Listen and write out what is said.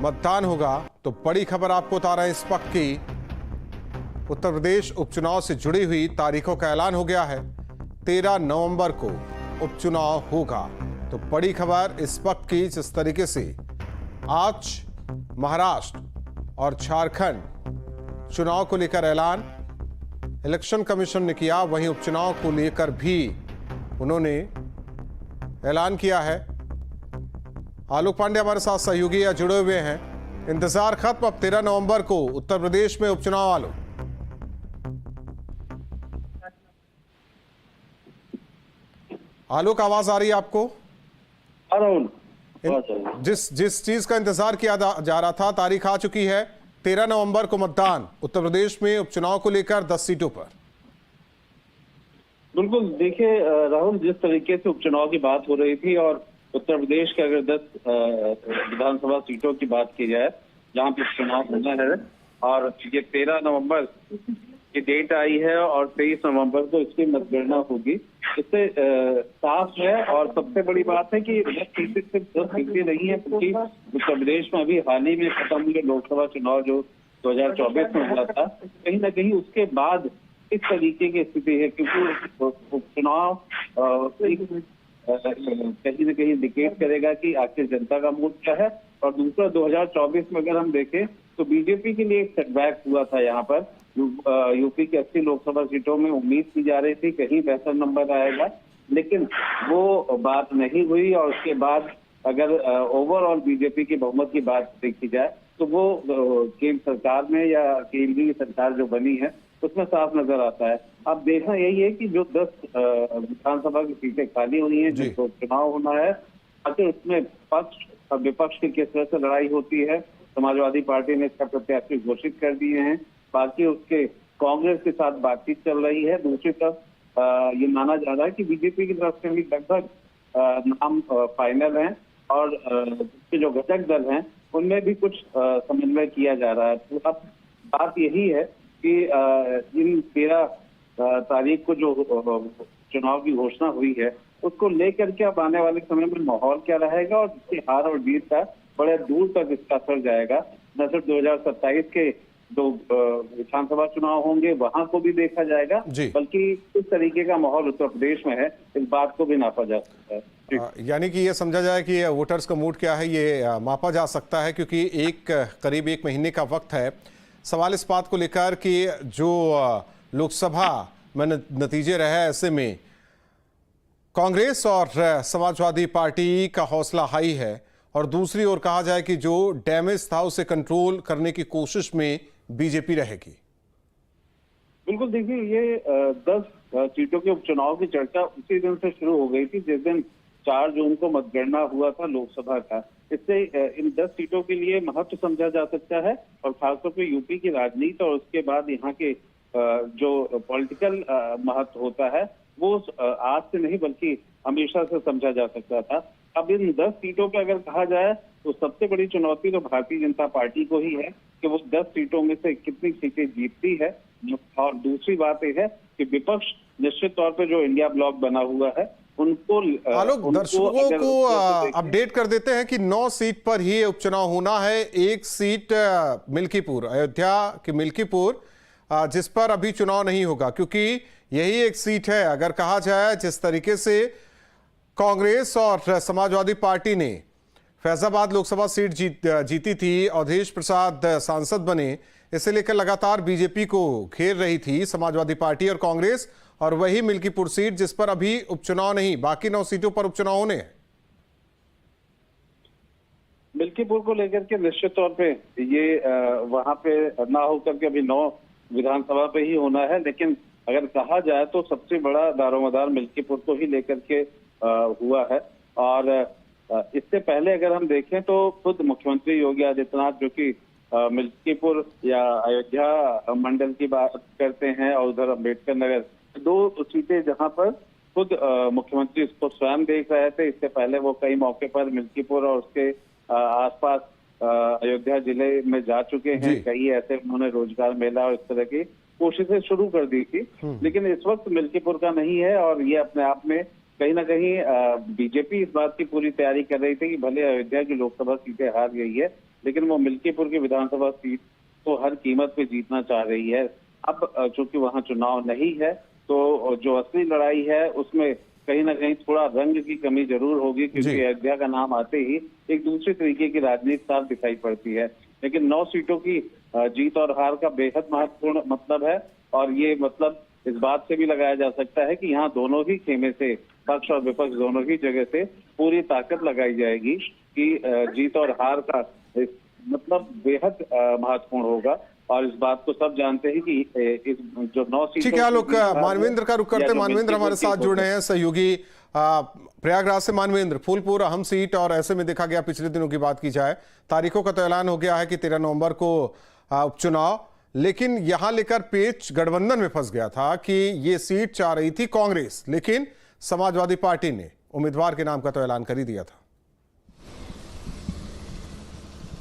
मतदान होगा तो बड़ी खबर आपको बता रहे हैं इस वक्त की। उत्तर प्रदेश उपचुनाव से जुड़ी हुई तारीखों का ऐलान हो गया है। 13 नवंबर को उपचुनाव होगा। तो बड़ी खबर इस वक्त की, जिस तरीके से आज महाराष्ट्र और झारखंड चुनाव को लेकर ऐलान इलेक्शन कमीशन ने किया, वहीं उपचुनाव को लेकर भी उन्होंने ऐलान किया है। आलोक पांडे हमारे साथ सहयोगी या जुड़े हुए हैं। इंतजार खत्म, अब 13 नवंबर को उत्तर प्रदेश में उपचुनाव। आलोक आवाज आ रही है आपको? जिस चीज का इंतजार किया जा रहा था, तारीख आ चुकी है। 13 नवंबर को मतदान उत्तर प्रदेश में उपचुनाव को लेकर 10 सीटों पर। बिल्कुल, देखिए राहुल, जिस तरीके से उपचुनाव की बात हो रही थी और उत्तर प्रदेश के अगर 10 विधानसभा सीटों की बात की जाए जहां पर चुनाव होना है, और ये 13 नवंबर की डेट आई है और 23 नवंबर को इसकी मतगणना होगी। इससे साफ है। और सबसे बड़ी बात है कि 10 सीटें सिर्फ 10 सीटें नहीं है, क्योंकि उत्तर प्रदेश में अभी हाल ही में खत्म हुए लोकसभा चुनाव जो 2024 में हुआ था, कहीं ना कहीं उसके बाद इस तरीके की स्थिति है, क्योंकि उपचुनाव कहीं न कहीं इंडिकेट करेगा कि आखिर जनता का मूड क्या है। और दूसरा, 2024 में अगर हम देखें तो बीजेपी के लिए एक सेटबैक हुआ था। यहाँ पर यूपी की 80 लोकसभा सीटों में उम्मीद की जा रही थी कहीं बेहतर नंबर आएगा, लेकिन वो बात नहीं हुई। और उसके बाद अगर ओवरऑल बीजेपी की बहुमत की बात देखी जाए तो वो केंद्र सरकार में या केंद्रीय सरकार जो बनी है उसमें साफ नजर आता है। अब देखना यही है कि जो 10 विधानसभा की सीटें खाली हुई हैं, जिसको चुनाव होना है, आखिर उसमें पक्ष और विपक्ष की किस तरह से लड़ाई होती है। समाजवादी पार्टी ने इसका प्रत्याशी घोषित कर दिए हैं, बाकी उसके कांग्रेस के साथ बातचीत चल रही है। दूसरी तरफ ये माना जा रहा है कि बीजेपी की तरफ से भी लगभग नाम फाइनल हैं, और जो घटक दल हैं उनमें भी कुछ समन्वय किया जा रहा है। तो अब बात यही है कि इन 13 तारीख को जो चुनाव की घोषणा हुई है उसको लेकर के अब आने वाले समय में माहौल क्या रहेगा, और जिसकी हार और जीत का बड़े दूर तक इसका असर जाएगा। न सिर्फ 2027 के जो विधानसभा चुनाव होंगे वहां को भी देखा जाएगा, बल्कि इस तरीके का माहौल उत्तर प्रदेश में है, इस बात को भी नापा जा सकता है। यानी कि ये समझा जाए कि वोटर्स का मूड क्या है, ये मापा जा सकता है, क्योंकि करीब एक महीने का वक्त है। सवाल इस बात को लेकर कि जो लोकसभा में नतीजे रहे, ऐसे में कांग्रेस और समाजवादी पार्टी का हौसला हाई है, और दूसरी ओर कहा जाए कि जो डैमेज था उसे कंट्रोल करने की कोशिश में बीजेपी रहेगी। बिल्कुल, देखिए ये 10 सीटों के उपचुनाव की चर्चा उसी दिन से शुरू हो गई थी जिस दिन 4 जून को मतगणना हुआ था लोकसभा का। इससे इन 10 सीटों के लिए महत्व समझा जा सकता है, और खासतौर पर यूपी की राजनीति और उसके बाद यहाँ के जो पॉलिटिकल महत्व होता है वो आज से नहीं बल्कि हमेशा से समझा जा सकता था। अब इन 10 सीटों पर अगर कहा जाए तो सबसे बड़ी चुनौती तो भारतीय जनता पार्टी को ही है कि वो 10 सीटों में से कितनी सीटें जीतती है। और दूसरी बात यह है कि विपक्ष निश्चित तौर पर जो इंडिया ब्लॉक बना हुआ है उनको आलोक, दर्शकों को अपडेट कर देते हैं कि 9 सीट पर ही उपचुनाव होना है। एक सीट मिल्कीपुर, अयोध्या की मिल्कीपुर, जिस पर अभी चुनाव नहीं होगा, क्योंकि यही एक सीट है। अगर कहा जाए जिस तरीके से कांग्रेस और समाजवादी पार्टी ने फैजाबाद लोकसभा सीट जीती थी, अवधेश प्रसाद सांसद बने, इसे लेकर लगातार बीजेपी को घेर रही थी समाजवादी पार्टी और कांग्रेस, और वही मिल्कीपुर सीट जिस पर अभी उपचुनाव नहीं, बाकी 9 सीटों पर उपचुनाव होने हैं। मिल्कीपुर को लेकर के निश्चित तौर पे ये वहां पे ना होकर के अभी 9 विधानसभा पे ही होना है, लेकिन अगर कहा जाए तो सबसे बड़ा दारोमदार मिल्कीपुर को ही लेकर के हुआ है। और इससे पहले अगर हम देखें तो खुद मुख्यमंत्री योगी आदित्यनाथ, जो कि मिल्कीपुर या अयोध्या मंडल की बात करते हैं, और उधर अम्बेडकर नगर, 2 सीटें जहां पर खुद मुख्यमंत्री इसको स्वयं देख रहे थे। इससे पहले वो कई मौके पर मिल्कीपुर और उसके आसपास अयोध्या जिले में जा चुके हैं। कई ऐसे उन्होंने रोजगार मेला और इस तरह की कोशिशें शुरू कर दी थी, लेकिन इस वक्त मिल्कीपुर का नहीं है। और ये अपने आप में कहीं ना कहीं बीजेपी इस बात की पूरी तैयारी कर रही थी कि भले अयोध्या की लोकसभा सीटें हार गई है, लेकिन वो मिल्कीपुर की विधानसभा सीट तो हर कीमत पे जीतना चाह रही है। अब चूंकि वहां चुनाव नहीं है तो जो असली लड़ाई है उसमें कहीं ना कहीं थोड़ा रंग की कमी जरूर होगी, क्योंकि जी। अयोध्या का नाम आते ही एक दूसरे तरीके की राजनीति साफ दिखाई पड़ती है। लेकिन 9 सीटों की जीत और हार का बेहद महत्वपूर्ण मतलब है, और ये मतलब इस बात से भी लगाया जा सकता है कि यहाँ दोनों ही खेमे से, पक्ष और विपक्ष दोनों ही जगह से पूरी ताकत लगाई जाएगी कि जीत और हार का मतलब बेहद महत्वपूर्ण होगा। और इस बात को सब जानते हैं कि इस जो 9 सीटों ठीक है आलोक, मानवेंद्र का रुख करते। मानवेंद्र हमारे साथ जुड़े हैं, सहयोगी प्रयागराज से। मानवेंद्र, फूलपुर अहम सीट, और ऐसे में देखा गया पिछले दिनों की बात की जाए, तारीखों का तो ऐलान हो गया है कि 13 नवंबर को उपचुनाव, लेकिन यहां लेकर पेच गठबंधन में फंस गया था कि ये सीट चाह रही थी कांग्रेस, लेकिन समाजवादी पार्टी ने उम्मीदवार के नाम का तो ऐलान कर ही दिया था।